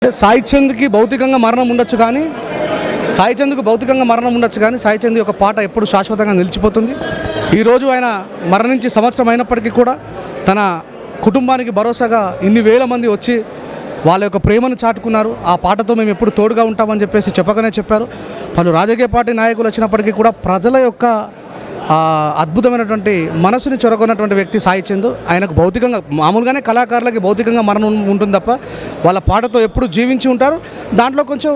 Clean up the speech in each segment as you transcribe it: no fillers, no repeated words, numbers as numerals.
సాయి చంద్కి భౌతికంగా మరణం ఉండొచ్చు కానీ సాయి చంద్ యొక్క పాట ఎప్పుడు శాశ్వతంగా నిలిచిపోతుంది. ఈరోజు ఆయన మరణించి సంవత్సరం అయినప్పటికీ కూడా తన కుటుంబానికి భరోసాగా ఇన్ని వేల మంది వచ్చి వాళ్ళ యొక్క ప్రేమను చాటుకున్నారు. ఆ పాటతో మేము ఎప్పుడు తోడుగా ఉంటామని చెప్పగానే చెప్పారు. పలు రాజకీయ పార్టీ నాయకులు వచ్చినప్పటికీ కూడా ప్రజల యొక్క అద్భుతమైనటువంటి మనసుని చొరగొన్నటువంటి వ్యక్తి సాయి చంద్. ఆయనకు భౌతికంగా మామూలుగానే కళాకారులకి భౌతికంగా మరణం ఉంటుంది తప్ప వాళ్ళ పాటతో ఎప్పుడు జీవించి ఉంటారు. దాంట్లో కొంచెం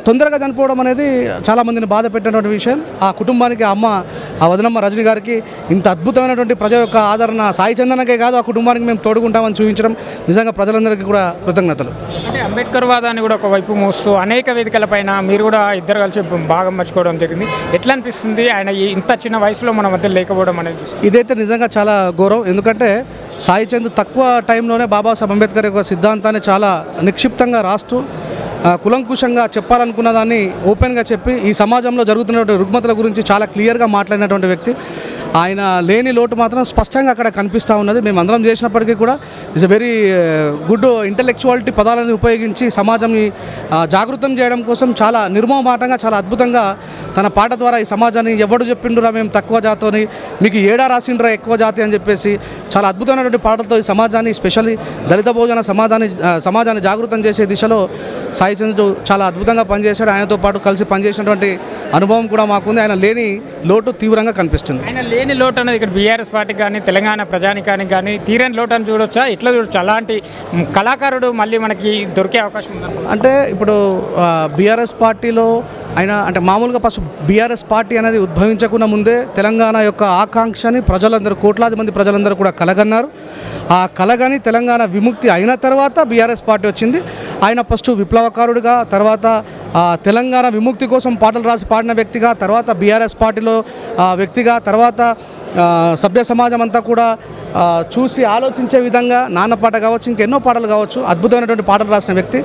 తొందరగా చనిపోవడం అనేది చాలామందిని బాధ పెట్టినటువంటి విషయం. ఆ కుటుంబానికి ఆ వదనమ్మ రజనీ గారికి ఇంత అద్భుతమైనటువంటి ప్రజల యొక్క ఆదరణ సాయి చందనకే కాదు, ఆ కుటుంబానికి మేము తోడుకుంటామని చూపించడం నిజంగా ప్రజలందరికీ కూడా కృతజ్ఞతలు. అంటే అంబేద్కర్ వాదాన్ని కూడా ఒకవైపు మోస్తూ అనేక వేదికలపైన మీరు కూడా ఇద్దరు కలిసి బాగా మర్చుకోవడం జరిగింది. ఎట్లా అనిపిస్తుంది ఆయన ఇంత చిన్న వయసులో మన మధ్య లేకపోవడం అనేది? ఇదైతే నిజంగా చాలా గౌరవం. ఎందుకంటే సాయి చంద్ తక్కువ టైంలోనే బాబాసాహెబ్ అంబేద్కర్ యొక్క సిద్ధాంతాన్ని చాలా నిక్షిప్తంగా రాస్తూ కులంకుశంగా చెప్పాలనుకున్న దాన్ని ఓపెన్గా చెప్పి ఈ సమాజంలో జరుగుతున్నటువంటి రుగ్మతల గురించి చాలా క్లియర్గా మాట్లాడినటువంటి వ్యక్తి. ఆయన లేని లోటు మాత్రం స్పష్టంగా అక్కడ కనిపిస్తూ ఉన్నది. మేము అందరం చేసినప్పటికీ కూడా ఇట్స్ వెరీ గుడ్ ఇంటలెక్చువాలిటీ పదాలను ఉపయోగించి సమాజంని జాగృతం చేయడం కోసం చాలా నిర్మోహమాటంగా చాలా అద్భుతంగా తన పాట ద్వారా ఈ సమాజాన్ని ఎవడు చెప్పిండురా మేము తక్కువ జాతోని మీకు ఏడా రాసిండ్రా ఎక్కువ జాతి అని చెప్పేసి చాలా అద్భుతమైనటువంటి పాటలతో ఈ సమాజాన్ని స్పెషల్లీ దళిత భోజన సమాజాన్ని జాగృతం చేసే దిశలో సాయి చంద్ చాలా అద్భుతంగా పనిచేశాడు. ఆయనతో పాటు కలిసి పనిచేసినటువంటి అనుభవం కూడా మాకుంది. ఆయన లేని లోటు తీవ్రంగా కనిపిస్తుంది. ఆయన లేని లోటు అనేది ఇక్కడ బీఆర్ఎస్ పార్టీకి కానీ తెలంగాణ ప్రజానికానికి కానీ తీరని లోటు అని చూడొచ్చా? ఇట్లా చూడొచ్చు. అలాంటి కళాకారుడు మళ్ళీ మనకి దొరికే అవకాశం ఉంది అంటే ఇప్పుడు బీఆర్ఎస్ పార్టీలో ఆయన అంటే మామూలుగా ఫస్ట్ బీఆర్ఎస్ పార్టీ అనేది ఉద్భవించకుండా ముందే తెలంగాణ యొక్క ఆకాంక్షని ప్రజలందరూ కోట్లాది మంది ప్రజలందరూ కూడా కలగన్నారు. ఆ కలగని తెలంగాణ విముక్తి అయిన తర్వాత బీఆర్ఎస్ పార్టీ వచ్చింది. ఆయన ఫస్ట్ విప్లవకారుడిగా, తర్వాత తెలంగాణ విముక్తి కోసం పాటలు రాసి పాడిన వ్యక్తిగా, తర్వాత బీఆర్ఎస్ పార్టీలో వ్యక్తిగా, తర్వాత సభ్య సమాజం అంతా కూడా చూసి ఆలోచించే విధంగా నాన్న పాట కావచ్చు, ఇంకెన్నో పాటలు కావచ్చు, అద్భుతమైనటువంటి పాటలు రాసిన వ్యక్తి.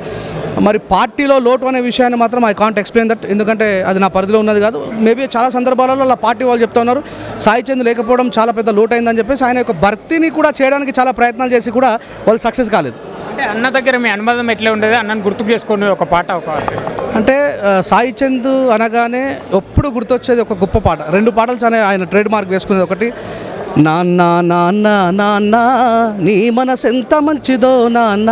మరి పార్టీలో లోటు అనే విషయాన్ని మాత్రం ఐ కాంట్ ఎక్స్ప్లెయిన్ దట్, ఎందుకంటే అది నా పరిధిలో ఉన్నది కాదు. మేబీ చాలా సందర్భాలలో అలా పార్టీ వాళ్ళు చెప్తా ఉన్నారు సాయి చంద్ లేకపోవడం చాలా పెద్ద లోటు అయిందని చెప్పేసి ఆయన యొక్క భర్తీని కూడా చేయడానికి చాలా ప్రయత్నాలు చేసి కూడా వాళ్ళు సక్సెస్ కాలేదు. అంటే అన్న దగ్గర మీ అనుబంధం ఎట్లా ఉండేది? అన్నను గుర్తుకు చేసుకుని ఒక పాట అంటే సాయి చంద్ అనగానే ఎప్పుడు గుర్తొచ్చేది ఒక గొప్ప పాట. 2 పాటలు ఆయన ట్రేడ్ మార్క్ వేసుకునేది. ఒకటి నాన్న నాన్న నాన్న నీ మనసెంత మంచిదో నాన్న,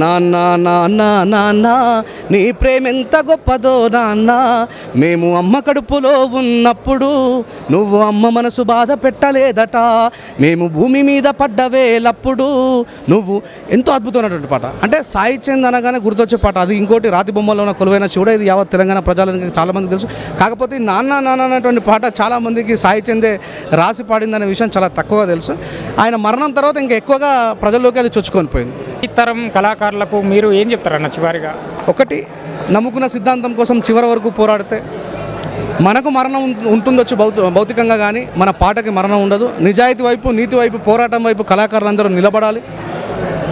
నాన్న నాన్న నాన్న నీ ప్రేమెంత గొప్పదో నాన్న, మేము అమ్మ కడుపులో ఉన్నప్పుడు నువ్వు అమ్మ మనసు బాధ పెట్టలేదట, మేము భూమి మీద పడ్డవేలప్పుడు నువ్వు. ఎంతో అద్భుతమైనటువంటి పాట. అంటే సాయి చంద్ అనగానే గుర్తొచ్చే పాట అది. ఇంకోటి రాతి బొమ్మలో ఉన్న కొలువైన శివుడు, ఇది యావత్ తెలంగాణ ప్రజలకు చాలామందికి తెలుసు. కాకపోతే నాన్న నాన్న అనేటువంటి పాట చాలామందికి సాయి చందే రాసి పాడిందనే విషయం చాలా తక్కువగా తెలుసు. ఆయన మరణం తర్వాత ఇంకా ఎక్కువగా ప్రజల్లోకి అది చొచ్చుకొని పోయింది. ఈ తరం కళాకారులకు మీరు ఏం చెప్తారన్న చివరిగా? ఒకటి, నమ్ముకున్న సిద్ధాంతం కోసం చివరి వరకు పోరాడితే మనకు మరణం ఉంటుందొచ్చు భౌతికంగా, కానీ మన పాటకి మరణం ఉండదు. నిజాయితీ వైపు, నీతి వైపు, పోరాటం వైపు కళాకారులందరూ నిలబడాలి.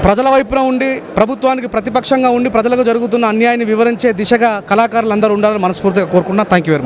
ప్రజల వైపున ఉండి, ప్రభుత్వానికి ప్రతిపక్షంగా ఉండి ప్రజలకు జరుగుతున్న అన్యాయాన్ని వివరించే దిశగా కళాకారులందరూ ఉండాలని మనస్ఫూర్తిగా కోరుకుంటున్నా. Thank you very much.